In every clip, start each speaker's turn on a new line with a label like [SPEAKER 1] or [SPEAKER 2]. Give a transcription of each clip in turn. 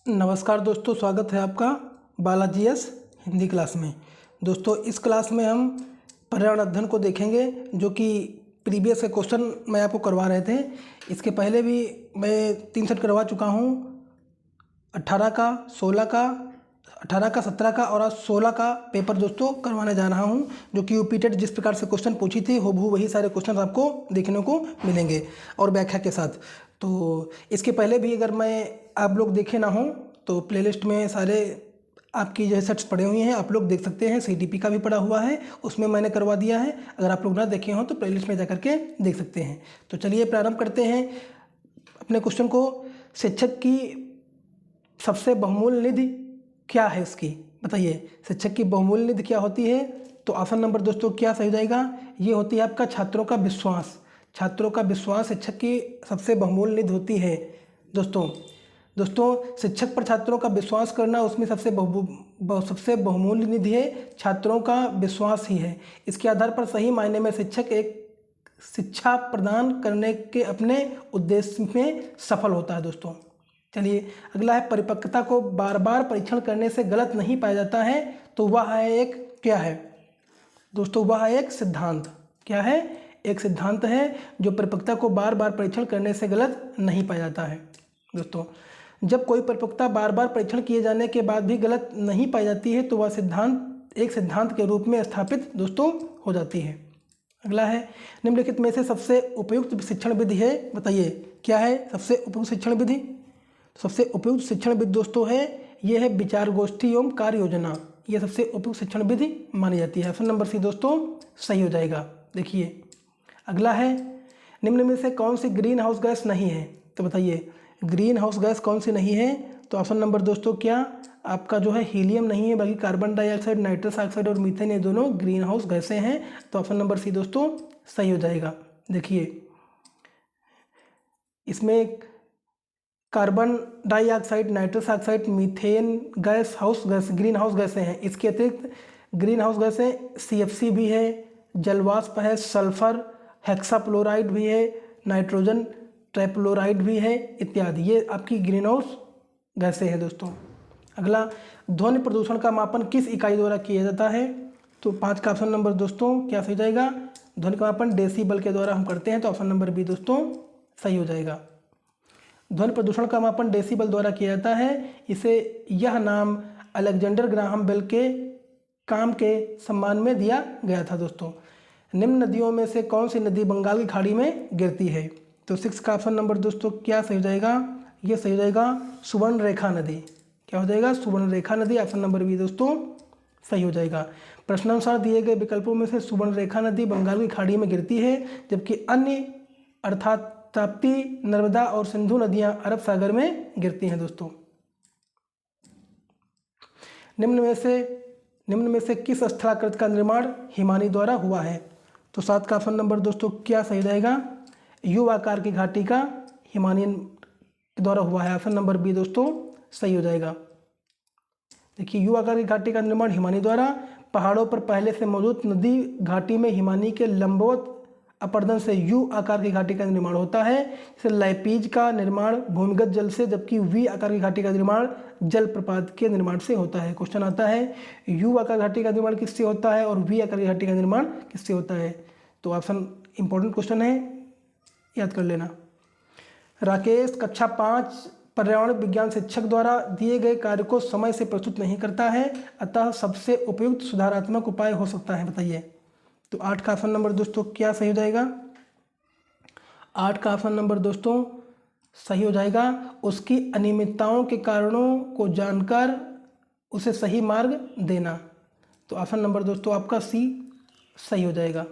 [SPEAKER 1] नमस्कार दोस्तों, स्वागत है आपका बालाजी एस हिंदी क्लास में। दोस्तों, इस क्लास में हम पर्यावरण अध्ययन को देखेंगे, जो कि प्रीवियस के क्वेश्चन मैं आपको करवा रहे थे। इसके पहले भी मैं 3 सेट करवा चुका हूँ। 18 का, 16 का, 18 का, 17 का और आज 16 का पेपर दोस्तों करवाने जा रहा हूँ, जो कि यूपी टेट जिस प्रकार से क्वेश्चन पूछी थी हूबहू वही सारे क्वेश्चन आपको देखने को मिलेंगे और व्याख्या के साथ। तो इसके पहले भी अगर मैं आप लोग देखे ना हो तो प्लेलिस्ट में सारे आपकी जो है सेट्स पड़े हुए हैं, आप लोग देख सकते हैं। सीटीपी का भी पड़ा हुआ है, उसमें मैंने करवा दिया है। अगर आप लोग ना देखे हो तो प्लेलिस्ट में जाकर के देख सकते हैं। तो चलिए प्रारंभ करते हैं अपने क्वेश्चन को। शिक्षक की सबसे बहुमूल्य निधि क्या है इसकी, बताइए। शिक्षक की बहुमूल्य निधि क्या होती है? तो ऑप्शन नंबर दोस्तों क्या सही हो जाएगा? ये होती है आपका छात्रों का विश्वास। छात्रों का विश्वास शिक्षक की सबसे बहुमूल्य निधि होती है दोस्तों। शिक्षक पर छात्रों का विश्वास करना, उसमें सबसे बहुमूल्य निधि है छात्रों का विश्वास ही है। इसके आधार पर सही मायने में शिक्षक एक शिक्षा प्रदान करने के अपने उद्देश्य में सफल होता है दोस्तों। चलिए अगला है, परिपक्वता को बार बार परीक्षण करने से गलत नहीं पाया जाता है, तो वह है एक क्या है दोस्तों? वह है एक सिद्धांत। क्या है? एक सिद्धांत है जो परिपक्वता को बार बार परीक्षण करने से गलत नहीं पाया जाता है दोस्तों। जब कोई परिपक्वता बार बार परीक्षण किए जाने के बाद भी गलत नहीं पाई जाती है तो वह सिद्धांत एक सिद्धांत के रूप में स्थापित दोस्तों हो जाती है। अगला है, निम्नलिखित में से सबसे उपयुक्त शिक्षण विधि है, बताइए क्या है सबसे उपयुक्त शिक्षण विधि? सबसे उपयुक्त शिक्षण विधि दोस्तों है ये है विचार गोष्ठी एवं कार्य योजना। ये सबसे उपयुक्त शिक्षण विधि मानी जाती है। ऑप्शन नंबर सी दोस्तों सही हो जाएगा। देखिए अगला है, निम्न में से कौन सी ग्रीन हाउस गैस नहीं है? तो बताइए ग्रीन हाउस गैस कौन सी नहीं है? तो ऑप्शन नंबर दोस्तों क्या आपका जो है हीलियम नहीं है, बाकी कार्बन डाइऑक्साइड, नाइट्रस ऑक्साइड और मीथेन, ये दोनों ग्रीन हाउस गैसें हैं। तो ऑप्शन नंबर सी दोस्तों सही हो जाएगा। देखिए इसमें carbon dioxide, nitrous oxide, methane gas green house गैसें हैं। इसके अतिरिक्त ग्रीन हाउस गैसें CFC भी है, जलवाष्प है, सल्फर, हेक्साफ्लोराइड भी है, नाइट्रोजन ट्राइफ्लोराइड भी है इत्यादि। ये आपकी ग्रीन हाउस गैसें हैं दोस्तों। अगला, ध्वनि प्रदूषण का मापन किस इकाई द्वारा किया जाता है? तो 5 का ऑप्शन नंबर दोस्तों क्या सही जाएगा? ध्वनि का मापन डेसीबल के द्वारा हम करते हैं, तो ऑप्शन नंबर बी दोस्तों सही हो जाएगा। ध्वनि प्रदूषण का मापन डेसीबल द्वारा किया जाता है। इसे यह नाम अलेक्जेंडर ग्राहम बेल के काम के सम्मान में दिया गया था दोस्तों। निम्न नदियों में से कौन सी नदी बंगाल की खाड़ी में गिरती है? तो 6 का ऑप्शन नंबर दोस्तों क्या सही हो जाएगा? ये सही हो जाएगा सुवर्ण रेखा नदी। क्या हो जाएगा? सुवर्ण रेखा नदी। ऑप्शन नंबर बी दोस्तों सही हो जाएगा। प्रश्नानुसार दिए गए विकल्पों में से सुवर्ण रेखा नदी बंगाल की खाड़ी में गिरती है, जबकि अन्य अर्थात ताप्ती, नर्मदा और सिंधु नदियां अरब सागर में गिरती हैं दोस्तों। निम्न में से किस स्थलाकृति का निर्माण हिमानी द्वारा हुआ है? तो 7 का ऑप्शन नंबर दोस्तों क्या सही जाएगा? यू आकार की घाटी का हिमालयन द्वारा हुआ है। ऑप्शन नंबर बी दोस्तों सही हो जाएगा। देखिए यू आकार की घाटी का निर्माण हिमानी द्वारा, पहाड़ों पर पहले से मौजूद नदी घाटी में हिमानी के लंबवत अपर्दन से यू आकार की घाटी का निर्माण होता है। जैसे लाइपीज का निर्माण भूमिगत जल से, जबकि वी आकार की घाटी का निर्माण जल प्रपात के निर्माण से होता है। क्वेश्चन आता है यू आकार घाटी का निर्माण किससे होता है और वी आकार की घाटी का निर्माण किससे होता है? तो ऑप्शन इंपॉर्टेंट क्वेश्चन है, याद कर लेना। राकेश कक्षा 5 पर्यावरण विज्ञान शिक्षक द्वारा दिए गए कार्य को समय से प्रस्तुत नहीं करता है, अतः सबसे उपयुक्त सुधारात्मक उपाय हो सकता है, बताइए। तो 8 का ऑप्शन नंबर दोस्तों क्या सही हो जाएगा? 8 का ऑप्शन नंबर दोस्तों सही हो जाएगा। उसकी अनियमितताओं के कारणों को जानकर उसे सही मार्ग देना। तो ऑप्शन नंबर दोस्तों आपका सी सही हो जाएगा।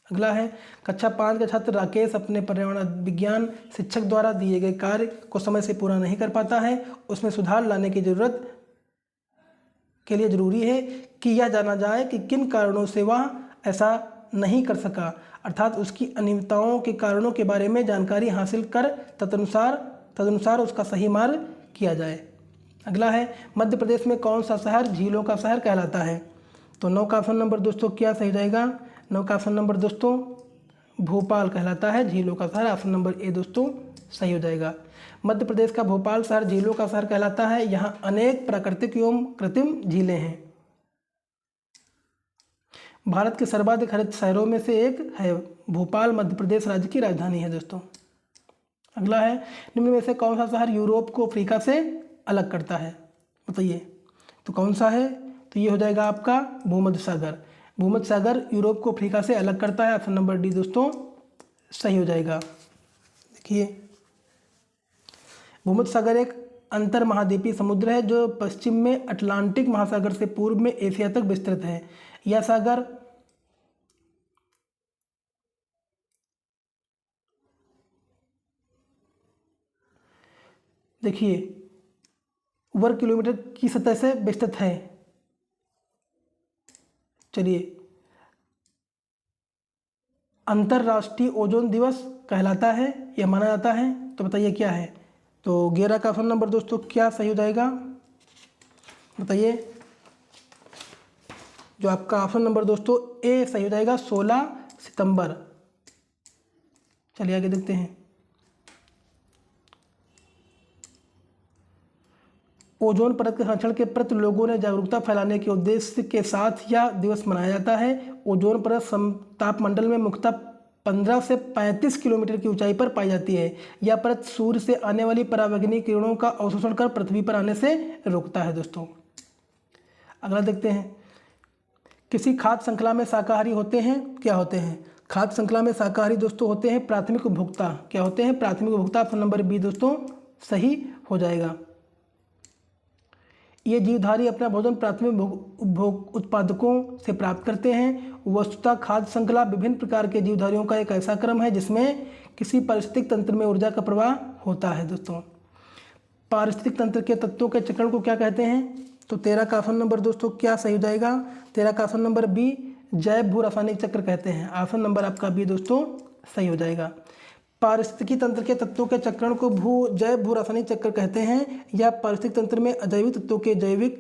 [SPEAKER 1] अगला है, कक्षा 5 का छात्र राकेश अपने पर्यावरण विज्ञान शिक्षक द्वारा दिए गए कार्य को समय से पूरा नहीं कर पाता है। उसमें सुधार लाने की जरूरत के लिए जरूरी है कि यह जाना जाए कि किन कारणों से वह ऐसा नहीं कर सका, अर्थात उसकी अनियमितताओं के कारणों के बारे में जानकारी हासिल कर तदनुसार उसका सही मार्ग किया जाए। अगला है, मध्य प्रदेश में कौन सा शहर झीलों का शहर कहलाता है? तो 9 का ऑप्शन नंबर दोस्तों क्या सही जाएगा? 9 का ऑप्शन नंबर दोस्तों भोपाल कहलाता है झीलों का शहर। ऑप्शन नंबर ए दोस्तों सही हो जाएगा। मध्य प्रदेश का भोपाल शहर झीलों का शहर कहलाता है। यहाँ अनेक प्राकृतिक एवं कृत्रिम झीलें हैं। भारत के सर्वाधिक हरित शहरों में से एक है। भोपाल मध्य प्रदेश राज्य की राजधानी है दोस्तों। अगला है, निम्न में से कौन सा शहर यूरोप को अफ्रीका से अलग करता है? बताइए। तो कौन सा है? तो ये हो जाएगा आपका भूमध्य सागर। भूमध्य सागर यूरोप को अफ्रीका से अलग करता है। ऑप्शन नंबर डी दोस्तों सही हो जाएगा। देखिए, भूमध्य सागर एक अंतर महाद्वीपीय समुद्र है जो पश्चिम में अटलांटिक महासागर से पूर्व में एशिया तक विस्तृत है। यह सागर देखिए वर्ग किलोमीटर की सतह से विस्तृत है। चलिए, अंतर्राष्ट्रीय ओजोन दिवस कहलाता है, यह माना जाता है। तो बताइए क्या है? तो 11 का ऑप्शन नंबर दोस्तों क्या सही हो जाएगा? बताइए। जो आपका ऑप्शन नंबर दोस्तों ए सही हो जाएगा, 16 सितंबर। चलिए आगे देखते हैं। ओजोन परत के संरक्षण के प्रति लोगों ने जागरूकता फैलाने के उद्देश्य के साथ यह दिवस मनाया जाता है। ओजोन परत तापमंडल में मुख्यतः 15 से 35 किलोमीटर की ऊंचाई पर पाई जाती है। यह परत सूर्य से आने वाली पराबैंगनी किरणों का अवशोषण कर पृथ्वी पर आने से रोकता है दोस्तों। अगला देखते हैं। किसी खाद्य श्रृंखला में शाकाहारी होते हैं, क्या होते हैं? खाद्य श्रृंखला में शाकाहारी दोस्तों होते हैं प्राथमिक उपभोक्ता। क्या होते हैं? प्राथमिक उपभोक्ता। ऑप्शन नंबर बी दोस्तों सही हो जाएगा। ये जीवधारी अपना भोजन प्राथमिक उपभोग उत्पादकों से प्राप्त करते हैं। वस्तुतः खाद्य श्रृंखला विभिन्न प्रकार के जीवधारियों का एक ऐसा क्रम है जिसमें किसी पारिस्थितिक तंत्र में ऊर्जा का प्रवाह होता है दोस्तों। पारिस्थितिक तंत्र के तत्वों के चक्रण को क्या कहते हैं? तो 13 का ऑप्शन नंबर दोस्तों क्या सही हो जाएगा? 13 का ऑप्शन नंबर बी जैव भू रासायनिक चक्र कहते हैं। ऑप्शन नंबर आपका बी दोस्तों सही हो जाएगा। पारिस्थितिकी तंत्र के तत्वों के चक्रण को जैव भू रासायनिक चक्र कहते हैं। यह पारिस्थितिक तंत्र में अजैविक तत्वों के जैविक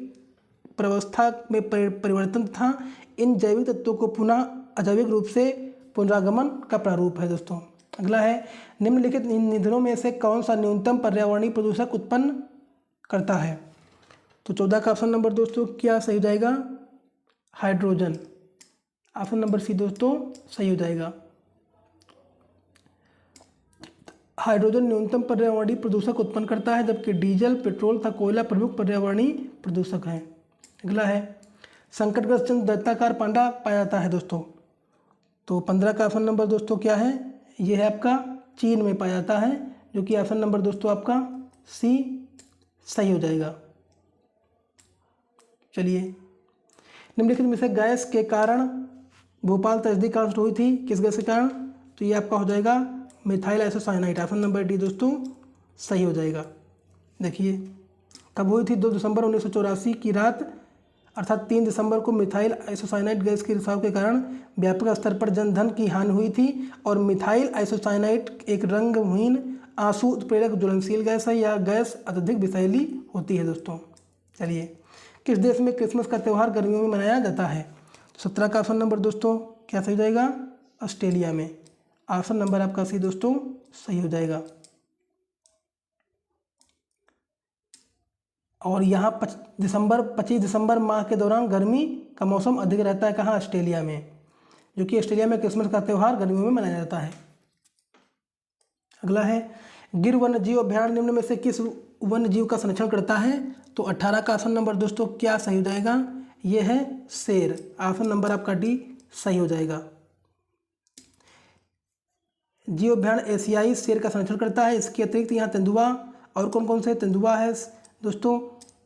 [SPEAKER 1] प्रवस्था में परिवर्तन तथा इन जैविक तत्वों को पुनः अजैविक रूप से पुनरागमन का प्रारूप है दोस्तों। अगला है, निम्नलिखित ईंधनों में से कौन सा न्यूनतम पर्यावरणीय प्रदूषक उत्पन्न करता है? तो 14 का ऑप्शन नंबर दोस्तों क्या सही हो जाएगा? हाइड्रोजन। ऑप्शन नंबर सी दोस्तों सही हो जाएगा। हाइड्रोजन न्यूनतम पर्यावरणीय प्रदूषक उत्पन्न करता है, जबकि डीजल, पेट्रोल तथा कोयला प्रमुख पर्यावरणीय प्रदूषक हैं। अगला है, संकटग्रस्त जंतु दैत्याकार पांडा पाया जाता है दोस्तों। तो 15 का ऑप्शन नंबर दोस्तों क्या है? ये है आपका चीन में पाया जाता है, जो कि ऑप्शन नंबर दोस्तों आपका सी सही हो जाएगा। चलिए, निम्नलिखित में से गैस के कारण भोपाल तजदीक कांड हुई थी, किस गैस के कारण? तो ये आपका हो जाएगा methyl isocyanide. Option number D दोस्तों सही हो जाएगा। देखिए, कब हुई थी? 2 दिसंबर 1984 की रात, अर्थात 3 दिसंबर को मिथाइल आइसोसाइनाइड गैस के रिसाव के कारण व्यापक स्तर पर जनधन की हानि हुई थी। और मिथाइल आइसोसाइनाइड एक रंगहीन आंसू उत्प्रेरक ज्वलनशील गैस है। यह गैस अत्यधिक विषैली होती है दोस्तों। चलिए, किस देश में क्रिसमस का त्यौहार गर्मियों में मनाया जाता है? 17 का ऑप्शन नंबर दोस्तों क्या सही हो जाएगा? ऑस्ट्रेलिया में। ऑप्शन नंबर आपका सी दोस्तों सही हो जाएगा। और यहाँ 25 दिसंबर माह के दौरान गर्मी का मौसम अधिक रहता है। कहाँ? ऑस्ट्रेलिया में, जो कि ऑस्ट्रेलिया में क्रिसमस का त्यौहार गर्मियों में मनाया जाता है। अगला है, गिर वन्य जीव अभ्यारण्य निम्न में से किस वन्य जीव का संरक्षण करता है? तो 18 का ऑप्शन नंबर दोस्तों क्या सही हो जाएगा? ये है शेर। ऑप्शन नंबर आपका डी सही हो जाएगा। जीव अभ्यारण्य एशियाई शेर का संरक्षण करता है। इसके अतिरिक्त यहाँ तेंदुआ और कौन कौन से? तेंदुआ है दोस्तों,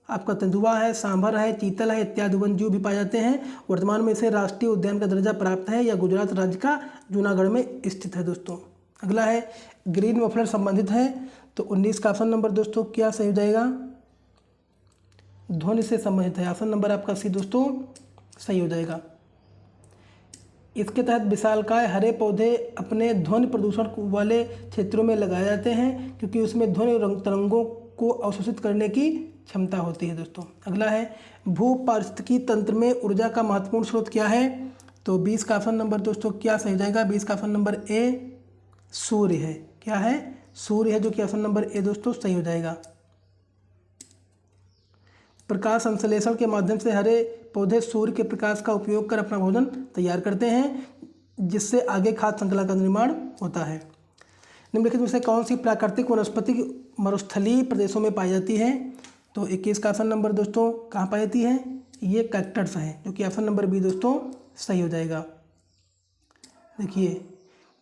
[SPEAKER 1] आपका तेंदुआ है, सांभर है, चीतल है इत्यादि वन्य जीव भी पाए जाते हैं। वर्तमान में इसे राष्ट्रीय उद्यान का दर्जा प्राप्त है। यह गुजरात राज्य का जूनागढ़ में स्थित है दोस्तों। अगला है, ग्रीन मफलर संबंधित है। तो 19 का ऑप्शन नंबर दोस्तों क्या सही हो जाएगा? ध्वनि से संबंधित है। ऑप्शन नंबर आपका सी दोस्तों सही हो जाएगा। इसके तहत विशालकाय हरे पौधे अपने ध्वनि प्रदूषण वाले क्षेत्रों में लगाए जाते हैं, क्योंकि उसमें ध्वनि तरंगों को अवशोषित करने की क्षमता होती है दोस्तों। अगला है, भू पारिस्थितिकी तंत्र में ऊर्जा का महत्वपूर्ण स्रोत क्या है? तो 20 का ऑप्शन नंबर दोस्तों क्या सही हो जाएगा? 20 का ऑप्शन नंबर ए सूर्य है। क्या है? सूर्य है, जो कि ऑप्शन नंबर ए दोस्तों सही हो जाएगा। प्रकाश संश्लेषण के माध्यम से हरे पौधे सूर्य के प्रकाश का उपयोग कर अपना भोजन तैयार करते हैं, जिससे आगे खाद्य श्रृंखला का निर्माण होता है। निम्नलिखित में से कौन सी प्राकृतिक वनस्पति मरुस्थलीय प्रदेशों में पाई जाती है? तो 21 का ऑप्शन नंबर दोस्तों कहाँ पाई जाती है? ये कैक्टस है, जो कि ऑप्शन नंबर बी दोस्तों सही हो जाएगा। देखिए,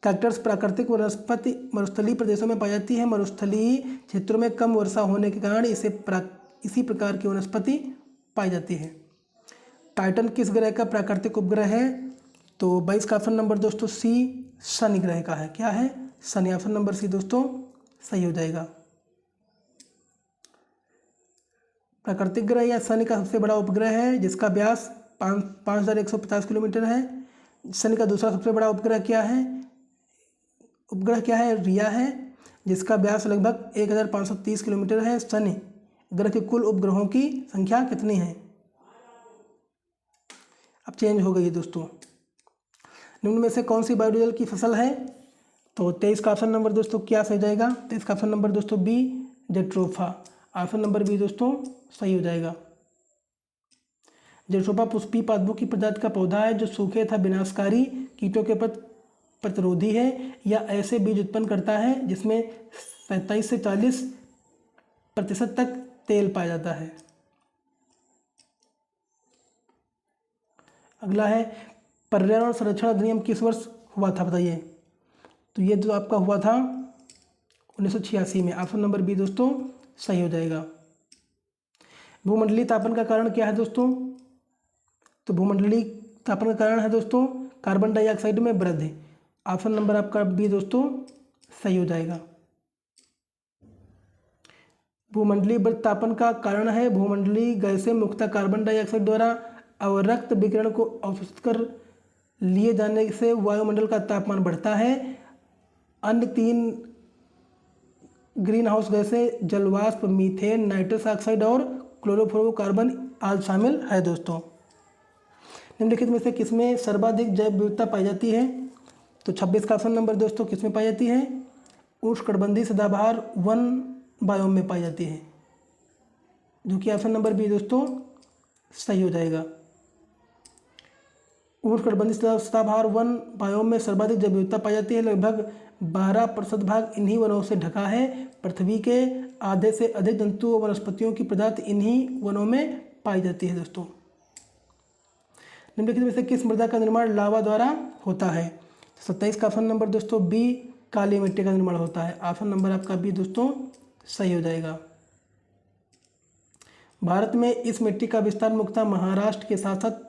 [SPEAKER 1] कैक्टस प्राकृतिक वनस्पति मरुस्थलीय प्रदेशों में पाई जाती है। मरुस्थलीय क्षेत्रों में कम वर्षा होने के कारण इसी प्रकार की वनस्पति पाई जाती है। टाइटन किस ग्रह का प्राकृतिक उपग्रह है? तो 22 का ऑप्शन नंबर दोस्तों सी शनि ग्रह का है। क्या है? शनि। ऑप्शन नंबर सी दोस्तों सही हो जाएगा। प्राकृतिक ग्रह या शनि का सबसे बड़ा उपग्रह है, जिसका व्यास 5150 किलोमीटर है। शनि का दूसरा सबसे बड़ा उपग्रह क्या है? रिया है, जिसका व्यास लगभग 1530 किलोमीटर है। शनि ग्रह के कुल उपग्रहों की संख्या कितनी है? अब चेंज हो गई है दोस्तों। निम्न में से कौन सी बायोडीजल की फसल है? तो 23 का ऑप्शन नंबर दोस्तों क्या सही जाएगा? 23 का ऑप्शन नंबर दोस्तों B jatropha. Option number B दोस्तों सही हो जाएगा। जेट्रोफा पुष्पीय पादपों की प्रजाति का पौधा है, जो सूखे तथा विनाशकारी कीटों के प्रति प्रतिरोधी है, या ऐसे बीज उत्पन्न करता है जिसमें 37 से 40% तक तेल पाया जाता है। अगला है, पर्यावरण संरक्षण अधिनियम किस वर्ष हुआ था? बताइए। तो ये जो आपका हुआ था 1986 में। ऑप्शन नंबर बी दोस्तों सही हो जाएगा। भूमंडलीय तापन का कारण क्या है दोस्तों? तो भूमंडलीय तापन का कारण है दोस्तों कार्बन डाइऑक्साइड में वृद्धि। ऑप्शन नंबर आपका बी दोस्तों सही हो जाएगा। भूमंडलीय तापन का कारण है भूमंडलीय गैसें मुख्यतः कार्बन डाइऑक्साइड द्वारा अवरक्त विकिरण को अवशोषित कर लिए जाने से वायुमंडल का तापमान बढ़ता है। अन्य 3 ग्रीन हाउस गैसें जलवाष्प, मीथेन, नाइट्रस ऑक्साइड और क्लोरोफ्लोरोकार्बन आदि शामिल है दोस्तों। निम्नलिखित में से किसमें सर्वाधिक जैव विविधता पाई जाती है? तो 26 का ऑप्शन नंबर दोस्तों किसमें पाई जाती है? उष्णकटिबंधीय सदाबहार वन बायोम में पाई जाती है, जो कि ऑप्शन नंबर बी दोस्तों सही हो जाएगा। उष्णकटिबंधीय सदाबहार वन बायोम में सर्वाधिक जैव विविधता पाई जाती है। लगभग 12% भाग इन्हीं वनों से ढका है। पृथ्वी के आधे से अधिक जंतु और वनस्पतियों की प्रजाति इन्हीं वनों में पाई जाती है दोस्तों। निम्नलिखित में से किस मृदा का निर्माण लावा द्वारा होता है? 27 का ऑप्शन नंबर दोस्तों बी काली मिट्टी का निर्माण होता है। ऑप्शन नंबर आपका बी दोस्तों सही हो जाएगा। भारत में इस मिट्टी का विस्तार मुख्यतः महाराष्ट्र के साथ साथ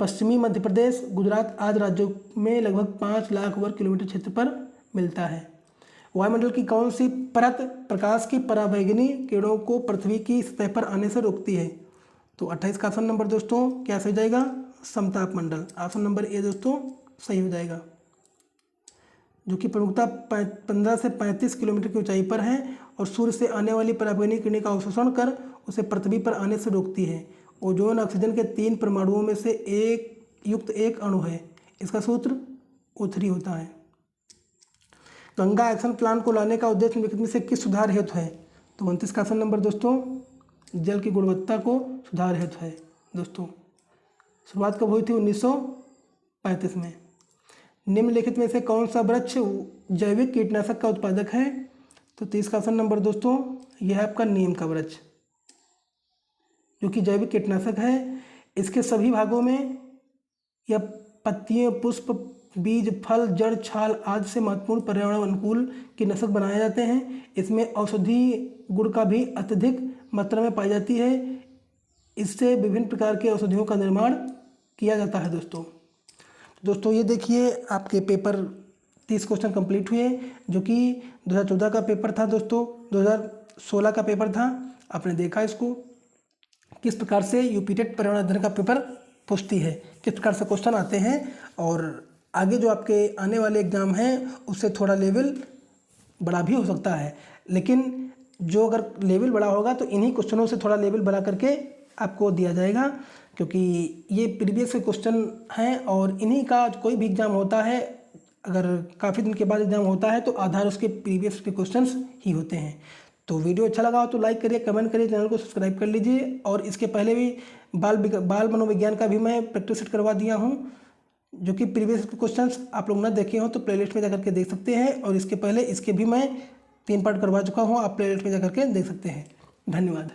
[SPEAKER 1] पश्चिमी मध्य प्रदेश, गुजरात आदि राज्यों में लगभग 5 लाख वर्ग किलोमीटर क्षेत्र पर मिलता है। वायुमंडल की कौन सी परत प्रकाश की परावैंगनी किरणों को पृथ्वी की सतह पर आने से रोकती है? तो 28 का ऑप्शन नंबर दोस्तों क्या सही जाएगा? समताप मंडल। ऑप्शन नंबर ए दोस्तों सही हो जाएगा, जो कि प्रमुखता 15 से 35 किलोमीटर की ऊंचाई पर है और सूर्य से आने वाली परावैंगनी किरणें का अवशोषण कर उसे पृथ्वी पर आने से रोकती है। ओजोन ऑक्सीजन के 3 परमाणुओं में से एक अणु है। इसका सूत्र O3 होता है। गंगा एक्शन प्लान को लाने का उद्देश्य निम्नलिखित में से किस सुधार हेतु है? तो 29 का ऑप्शन नंबर दोस्तों जल की गुणवत्ता को सुधार हेतु है दोस्तों। शुरुआत कब हुई थी? 1935 में। निम्नलिखित में से कौन सा वृक्ष जैविक कीटनाशक का उत्पादक है? तो 30 का ऑप्शन नंबर दोस्तों यह है आपका नीम का वृक्ष, जो कि जैविक कीटनाशक है। इसके सभी भागों में या पत्तियों, पुष्प, बीज, फल, जड़, छाल आदि से महत्वपूर्ण पर्यावरण अनुकूल कीटनाशक बनाए जाते हैं। इसमें औषधीय गुण का भी अत्यधिक मात्रा में पाई जाती है। इससे विभिन्न प्रकार के औषधियों का निर्माण किया जाता है दोस्तों ये देखिए आपके पेपर 30 क्वेश्चन कंप्लीट हुए, जो कि 2014 का पेपर था दोस्तों, 2016 का पेपर था। आपने देखा इसको किस प्रकार से यूपी टेट पर्यावरण अध्ययन का पेपर पूछती है, किस प्रकार से क्वेश्चन आते हैं, और आगे जो आपके आने वाले एग्ज़ाम हैं उससे थोड़ा लेवल बड़ा भी हो सकता है। लेकिन जो अगर लेवल बड़ा होगा तो इन्हीं क्वेश्चनों से थोड़ा लेवल बढ़ा करके आपको दिया जाएगा, क्योंकि ये प्रीवियस के क्वेश्चन हैं और इन्हीं का कोई भी एग्ज़ाम होता है अगर काफ़ी दिन के बाद एग्जाम होता है तो आधार उसके प्रीवियस के क्वेश्चंस ही होते हैं। तो वीडियो अच्छा लगा हो तो लाइक करिए, कमेंट करिए, चैनल को सब्सक्राइब कर लीजिए। और इसके पहले भी बाल मनोविज्ञान का भी मैं प्रैक्टिस सेट करवा दिया हूँ, जो कि प्रीवियस क्वेश्चंस आप लोग ना देखे हो तो प्लेलिस्ट में जाकर के देख सकते हैं। और इसके पहले इसके भी मैं 3 पार्ट करवा चुका हूँ, आप प्लेलिस्ट में जाकर के देख सकते हैं। धन्यवाद।